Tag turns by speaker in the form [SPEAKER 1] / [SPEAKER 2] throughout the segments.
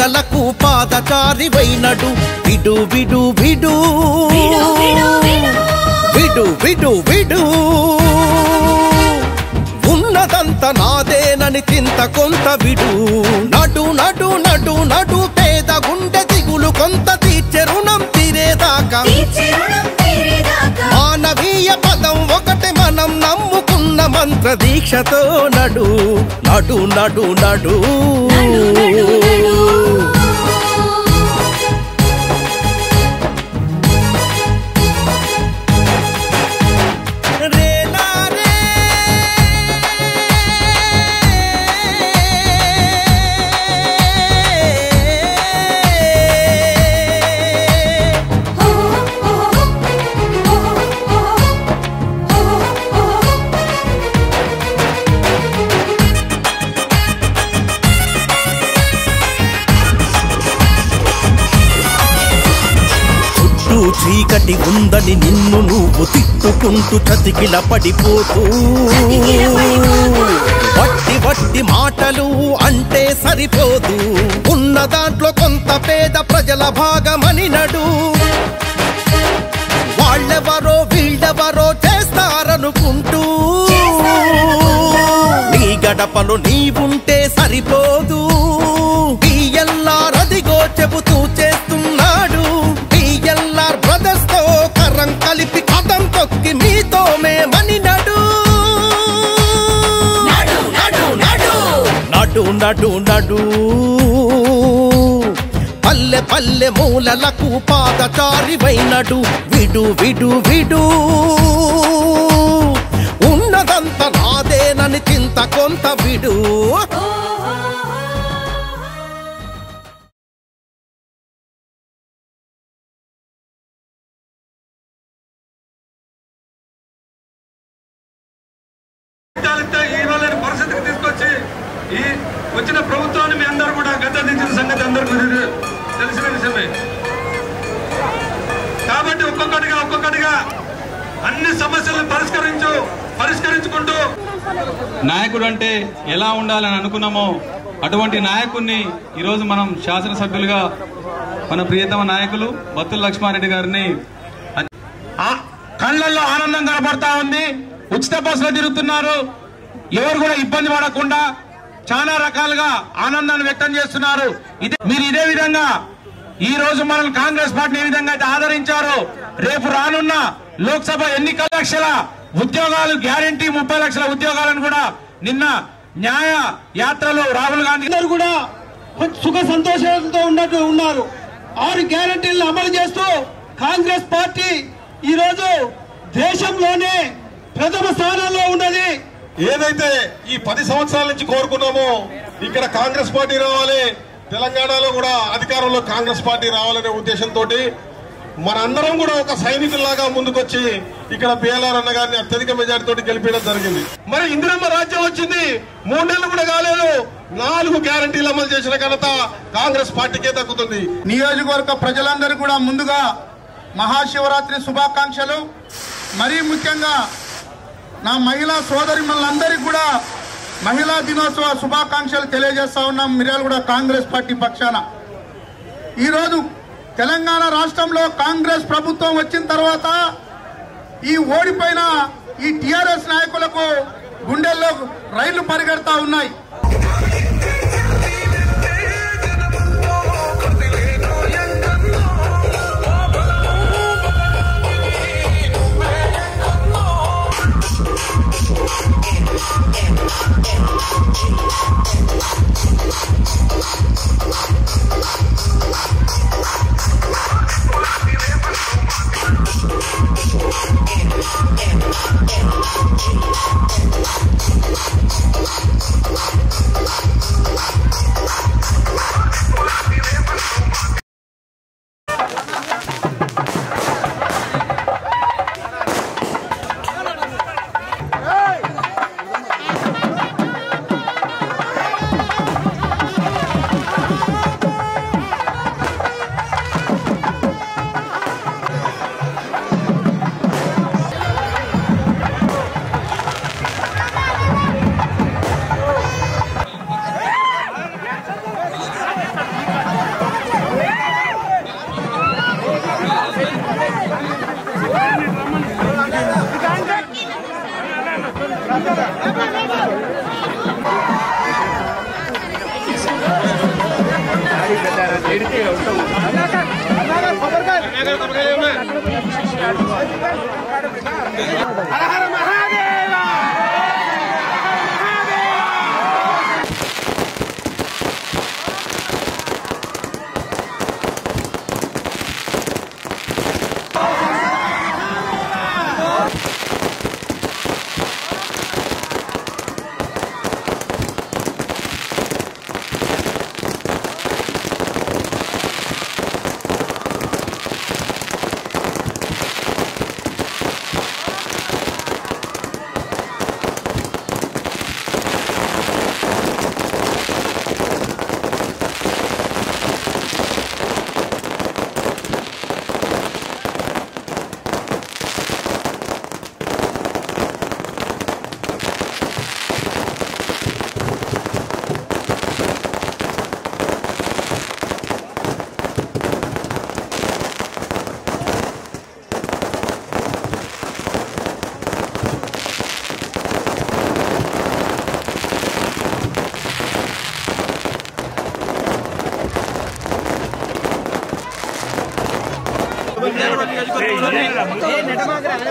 [SPEAKER 1] మూలలకు పాదచారి వైనడు విడు విడు విడు విడు విడు విడు ఉన్నదంత నాదేనని చింత కొంత విడు నడు నడు నడు నడు పేద గుండె దిగులు కొంత తీర్చె రుణం తీరేదాకా మానవీయ పదం ఒకటి మనం నమ్ముకున్న మంత్ర దీక్షతో నడు నడు నడు నడు చీకటి ఉందని నిన్ను నువ్వు తిట్టుకుంటూ చతికిల పడిపోతూ వట్టి వట్టి మాటలు అంటే సరిపోదు ఉన్న దాంట్లో కొంత పేద ప్రజల భాగమని నడు వాళ్ళెవరో వీళ్ళెవరో చేస్తారనుకుంటూ నీ గడపలో నీవుంటే సరిపోదు ఎల్లారదిగో చెబుతూ చేస్తున్నాడు ఎల్లార్ బ్రదర్స్ తో కరం కలిపి కథం తొక్కి మీతో మేమని నడు నడు నడు నడు నడు పల్లె పల్లె మూలలకు పాదచారి వైనడు విడు విడు విడు ఉన్నదంత నాదేనని చింత కొంత విడు
[SPEAKER 2] పరిస్థితికి తీసుకొచ్చి ఈ వచ్చిన ప్రభుత్వాన్ని మీ అందరూ కూడా గద్దెదించిన సంగతి అందరికీ తెలిసిన విషయమే. కాబట్టి ఒక్కొక్కటిగా అన్ని సమస్యలను పరిష్కరించుకుంటూ నాయకుడు అంటే ఎలా ఉండాలని అనుకున్నామో అటువంటి నాయకుడిని ఈరోజు మనం శాసనసభ్యులుగా మన ప్రియతమ నాయకులు బత్తుల లక్ష్మారెడ్డి గారిని కళ్ళల్లో ఆనందం కనబడతా ఉంది. ఉచిత బస్సులో తిరుగుతున్నారు. ఎవరు కూడా ఇబ్బంది పడకుండా చాలా రకాలుగా ఆనందాన్ని వ్యక్తం చేస్తున్నారు. మీరు ఇదే విధంగా ఈ రోజు మనల్ని కాంగ్రెస్ పార్టీ ఏ విధంగా అయితే ఆదరించారో రేపు రానున్న లోక్సభ ఎన్నికల లక్షల ఉద్యోగాలు గ్యారంటీ 30 లక్షల ఉద్యోగాలను కూడా నిన్న న్యాయ యాత్రలో రాహుల్ గాంధీ గారు కూడా సుఖ సంతోషాలతో ఉన్నారు. 6 గ్యారంటీలను అమలు చేస్తూ కాంగ్రెస్ పార్టీ ఈ రోజు దేశంలోనే ప్రథమ స్థానంలో ఉన్నది.
[SPEAKER 3] ఏదైతే ఈ 10 సంవత్సరాల నుంచి కోరుకున్నామో ఇక్కడ కాంగ్రెస్ పార్టీ రావాలి, తెలంగాణలో కూడా అధికారంలో కాంగ్రెస్ పార్టీ రావాలనే ఉద్దేశంతో మనందరం కూడా ఒక సైనికుల్లాగా ముందుకొచ్చి ఇక్కడ బిఎల్ఆర్ అన్న గారిని అత్యధిక మెజార్టీతో గెలిపించడం జరిగింది. మరి ఇందిరమ్మ రాజ్యం వచ్చింది, 3 నెలలు కూడా కాలేదు, 4 గ్యారంటీలు అమలు చేసిన ఘనత కాంగ్రెస్ పార్టీకే దక్కుతుంది.
[SPEAKER 4] నియోజకవర్గ ప్రజలందరూ కూడా ముందుగా మహాశివరాత్రి శుభాకాంక్షలు. మరీ ముఖ్యంగా నా మహిళా సోదరిమణులందరికీ కూడా మహిళా దినోత్సవ శుభాకాంక్షలు తెలియజేస్తా ఉన్నాం. మిర్యాలగూడ కాంగ్రెస్ పార్టీ పక్షాన ఈరోజు తెలంగాణ రాష్ట్రంలో కాంగ్రెస్ ప్రభుత్వం వచ్చిన తర్వాత ఈ ఓడిపోయిన ఈ టిఆర్ఎస్ నాయకులకు గుండెల్లో రైళ్లు పరిగెడతా ఉన్నాయి.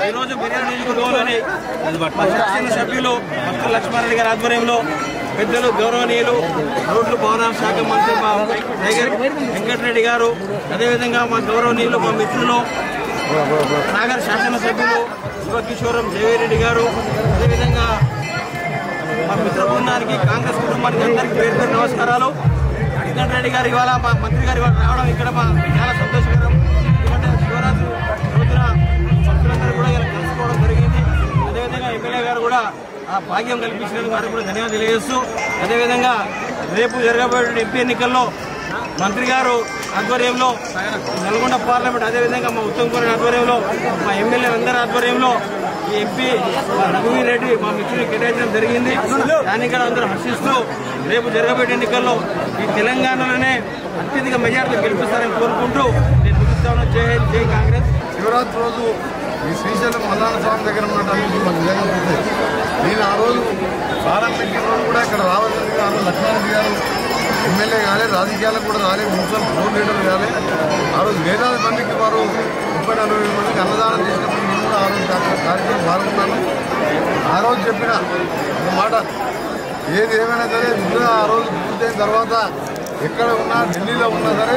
[SPEAKER 5] ఈరోజు బిర్యానీ నియోజకవర్గంలోని శాసన సభ్యులు భక్తుల లక్ష్మారెడ్డి గారి ఆధ్వర్యంలో పెద్దలు గౌరవనీయులు రోడ్లు భవన శాఖ మంత్రి మా వెంకటరెడ్డి గారు, అదేవిధంగా మా గౌరవనీయులు మా మిత్రులు సాగర్ శాసనసభ్యులు శివకిషోరం జయరెడ్డి గారు, అదేవిధంగా మా మిత్ర బృందానికి కాంగ్రెస్ కుటుంబానికి అందరికీ పేరు పేరు నమస్కారాలు. వెంకటరెడ్డి గారు ఇవాళ మా మంత్రి గారు ఇవాళ రావడం ఇక్కడ మా చాలా సంతోషకరం. ఎందుకంటే శివరాత్రి రోజున భక్తులందరూ కూడా ఇలా కలుసుకోవడం జరిగింది. అదేవిధంగా ఎమ్మెల్యే గారు కూడా ఆ భాగ్యం కల్పించినందుకు వారికి కూడా ధన్యవాదాలు తెలియజేస్తూ, అదేవిధంగా రేపు జరగబోయే ఎంపీ ఎన్నికల్లో మంత్రి గారు ఆధ్వర్యంలో నల్గొండ పార్లమెంట్, అదేవిధంగా మా ఉత్తమ్ కుమార్ ఆధ్వర్యంలో, మా ఎమ్మెల్యేలందరి ఆధ్వర్యంలో ఈ ఎంపీ రఘువీర్ రెడ్డి మా మిత్రులు కేటాయించడం జరిగింది. దాన్ని కూడా అందరూ హర్షిస్తూ రేపు జరగబోయే ఎన్నికల్లో ఈ తెలంగాణలోనే అత్యధిక మెజార్టీతో గెలిపిస్తారని కోరుకుంటూ నేను ముగిస్తాను. జై హింద్, జై కాంగ్రెస్.
[SPEAKER 4] శివరాత్రి రోజు ఈ శ్రీశైలం మల్లాన స్వామి దగ్గర ఉన్నటువంటి మాకు నిజంగా గుర్తుంది. నేను ఆ రోజు ప్రారంభించిన రోజు కూడా ఇక్కడ రావాలని గారు, లక్ష్మారెడ్డి గారు ఎమ్మెల్యే కాలే, రాజకీయాలకు కూడా రాలే, మున్సిపల్ ఫ్లోర్ లీడర్ కాలే. ఆ రోజు వేలాది మందికి వారు 30-40 మందికి అన్నదానం చేసినప్పుడు నేను కూడా ఆ రోజు కార్యక్రమం పాల్గొన్నాను. ఆ రోజు చెప్పిన ఒక మాట, ఏది ఏమైనా సరే ఆ రోజు పూర్తయిన తర్వాత ఎక్కడ ఉన్నా, ఢిల్లీలో ఉన్నా సరే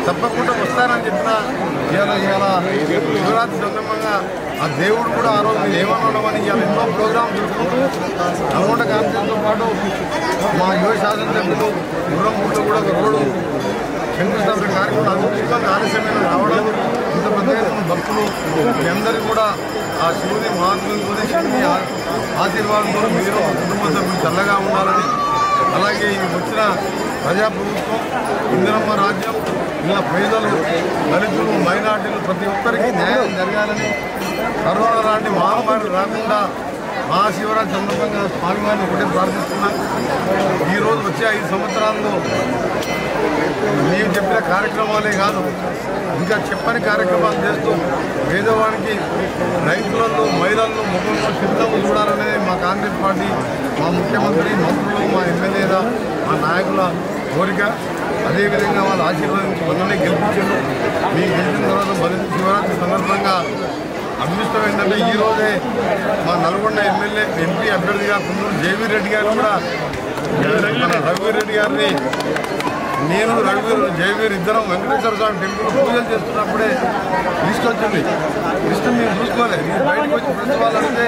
[SPEAKER 4] తప్పకుండా వస్తానని చెప్పిన ఇవాళ శివరాత్రి సందర్భంగా ఆ దేవుడు కూడా ఆ రోజు ఏమన్నామని ఇవాళ ఎన్నో ప్రోగ్రాం జరుపుకుంటూ నల్గొండ కాన్ఫరెన్స్తో పాటు మా యువ శాసనసభ్యులు గుర్రంపూర్లో కూడా ఒక రోడ్డు శంకుస్థాపన కార్యక్రమం అద్భుతంగా ఆలస్యమైన రావడం, ఇంత పెద్ద ఎత్తున భక్తులు మీ అందరికీ కూడా ఆ శివుని మహాత్ములతో శివుని ఆశీర్వాదంతో మీరు కుటుంబ సభ్యులు చల్లగా ఉండాలని, అలాగే ఈ వచ్చిన ప్రజాప్రభుత్వం, ఇందిరమ్మ రాజ్యం, ఇలా పేదలు, దళితులు, మైనార్టీలు ప్రతి ఒక్కరికి న్యాయం జరగాలని, కరోనా లాంటి మహమ్మారి రాకుండా మహాశివరాత్రి సందర్భంగా స్వామివారిని ఒకటే ప్రార్థిస్తున్నాం. ఈరోజు వచ్చే 5 సంవత్సరాల్లో మేము చెప్పిన కార్యక్రమాలే కాదు, ఇంకా చెప్పని కార్యక్రమాలు చేస్తూ పేదవానికి, రైతులలో, మహిళల్లో ముఖంలో చిరునవ్వు చూడాలనేది మా కాంగ్రెస్ పార్టీ, మా ముఖ్యమంత్రి, మంత్రులు, మా ఎమ్మెల్యేల, మా నాయకుల కోరిక. అదేవిధంగా వాళ్ళు ఆశీర్వాదించి మనల్ని గెలిపించారు. మీకు గెలిచిన తర్వాత మొదటి శివరాత్రి సందర్భంగా అదృష్టం ఏంటంటే ఈరోజే మా నల్గొండ ఎంపీ అభ్యర్థిగా కుందూరు జయవీర్ రెడ్డి గారు కూడా రఘువీర్ రెడ్డి గారిని, నేను జయవీర్ ఇద్దరం వెంకటేశ్వర స్వామి టెంపుల్ పూజలు చేస్తున్నప్పుడే లిస్ట్ వచ్చింది. లిస్ట్ మేము చూసుకోలేదు. మీరు బయటకు వచ్చి ప్రెస్ వాళ్ళు అంటే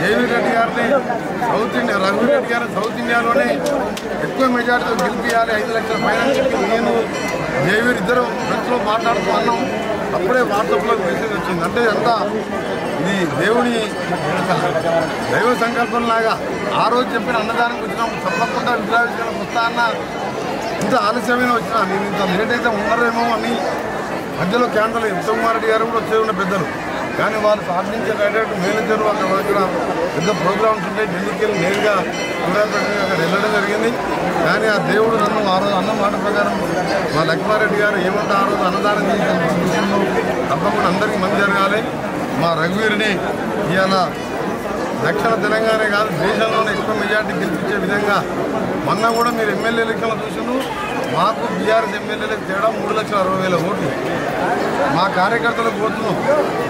[SPEAKER 4] జయవీర్ రెడ్డి గారిని రఘువీర్ రెడ్డి గారిని సౌత్ ఇండియాలోనే ఎక్కువ మెజార్టీతో గెలిపియాలి, 5 లక్షల పైన చెప్పి నేను జయవీర్ ఇద్దరు ప్రెస్లో మాట్లాడుతూ అన్నాం. అప్పుడే వాట్సాప్లో మెసేజ్ వచ్చింది. అంటే అంతా ఇది దేవుని దైవ సంకల్పంలాగా ఆ రోజు చెప్పిన అన్నదానికి వచ్చినాం. తప్పకుండా విద్యావిషయాలకు వస్తా అన్న, ఇంత ఆలస్యమైన వచ్చినా నేను ఇంత లేట్ అయితే ఉన్నారేమో అని మధ్యలో క్యాన్సల్ అయ్యి ఉత్తమ్ కుమార్ రెడ్డి గారు కూడా వచ్చే ఉన్న పెద్దలు, కానీ వాళ్ళు సాధించే మేనేజర్ అక్కడ పెద్ద ప్రోగ్రామ్స్ ఉంటాయి. ఢిల్లీకి వెళ్ళి నేరుగా సూర్యాపేటకి అక్కడ వెళ్ళడం జరిగింది. కానీ ఆ దేవుడు నన్ను ఆ రోజు అన్న మాట ప్రకారం మా లక్ష్మారెడ్డి గారు ఏమంటే ఆ రోజు అన్నదానం చేసిన తప్పకుండా అందరికీ మంచి జరగాలి. మా రఘువీరిని ఇవాళ దక్షిణ తెలంగాణ కాదు దేశంలోనే ఎక్కువ మెజార్టీ గెలిపించే విధంగా మొన్న కూడా మీరు ఎమ్మెల్యే ఎలక్షన్లో చూసినారు. మాకు బీఆర్ఎస్ ఎమ్మెల్యేలకు తేడా 3,60,000 ఓట్లు. మా కార్యకర్తలకు పోతున్నాం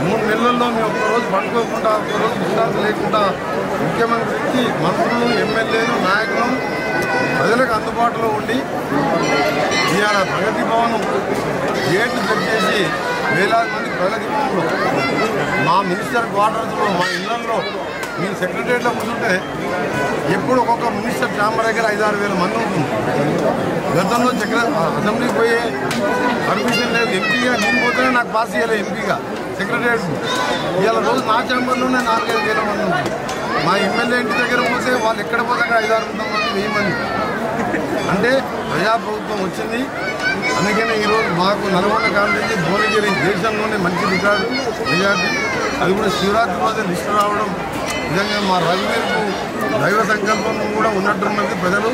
[SPEAKER 4] 3 నెలల్లో మేము ఒక్కరోజు పడుకోకుండా ఒక్కరోజు విశ్రాంతి లేకుండా ముఖ్యమంత్రికి మంత్రులు ఎమ్మెల్యేలు నాయకులు ప్రజలకు అందుబాటులో ఉండి ఇవాళ ప్రగతి భవనం గేట్లు చెక్ చేసి వేలాది మంది ప్రగతి భవన్లో మా మినిస్టర్ క్వార్టర్స్లో మా ఇళ్లలో మీ సెక్రటరియట్లో కూర్చుంటే ఎప్పుడు ఒక్కొక్క మినిస్టర్ ఛాంబర్ దగ్గర 5-6 వేల మంది ఉంటుంది. గతంలో అసెంబ్లీకి పోయే పర్మిషన్ లేదు. ఎంపీగా నేను పోతేనే నాకు పాస్ చేయలేదు ఎంపీగా సెక్రటరియట్. ఇవాళ రోజు నా ఛాంబర్లోనే 4-5 వేల మంది ఉంటుంది. మా ఎమ్మెల్యే ఇంటి దగ్గర పోతే వాళ్ళు ఎక్కడ పోతే అక్కడ 5-6 మంది 1000 మంది. అంటే ప్రజాప్రభుత్వం వచ్చింది. అందుకనే ఈరోజు మాకు నల్గొండ కాన్స్టిట్యూన్సీ భువనగిరి దేశంలోనే మంచి రికార్డు మెజార్టీ. అది కూడా శివరాత్రి రోజు లిస్టు రావడం నిజంగా మా రవికు దైవ సంకల్పం కూడా ఉన్నట్టున్నది. ప్రజలు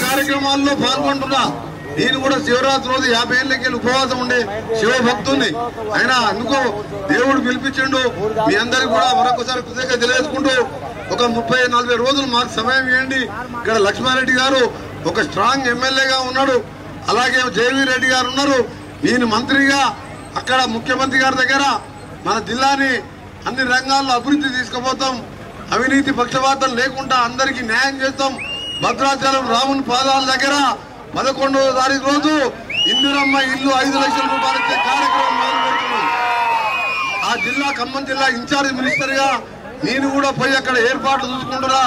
[SPEAKER 4] కార్యక్రమాల్లో పాల్గొంటున్నా. నేను కూడా శివరాత్రి రోజు 50 ఏళ్ళకి ఉపవాసం ఉండే శివభక్తుని. అయినా అందుకు దేవుడు పిలిపించిండు. మీ అందరికి కూడా మరొకసారి కృతజ్ఞత తెలియజేసుకుంటూ ఒక 30-40 రోజులు మాకు సమయం ఇవ్వండి. ఇక్కడ లక్ష్మారెడ్డి గారు ఒక స్ట్రాంగ్ ఎమ్మెల్యేగా ఉన్నాడు. అలాగే జేవీ రెడ్డి గారు ఉన్నారు. నేను మంత్రిగా అక్కడ ముఖ్యమంత్రి గారి దగ్గర మన జిల్లాని అన్ని రంగాల్లో అభివృద్ధి తీసుకుపోతాం. అవినీతి పక్షపాతం లేకుండా అందరికీ న్యాయం చేస్తాం. భద్రాచలం రాముని పాదాల దగ్గర 11వ తారీఖు రోజు ఇందిరమ్మ ఇల్లు 5 లక్షల రూపాయలు ఇచ్చే కార్యక్రమం మొదలుపెడుతున్నాం. ఆ జిల్లా ఖమ్మం జిల్లా ఇన్ఛార్జ్ మినిస్టర్ గా నేను కూడా పోయి అక్కడ ఏర్పాట్లు చూసుకుంటున్నా.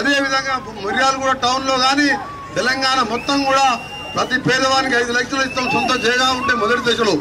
[SPEAKER 4] అదే విధంగా మిర్యాలగూడ టౌన్ లో గాని తెలంగాణ మొత్తం కూడా ప్రతి పేదవానికి 5 లక్షలు ఇస్తాం. సొంత జేగా ఉంటే మొదటి దశలో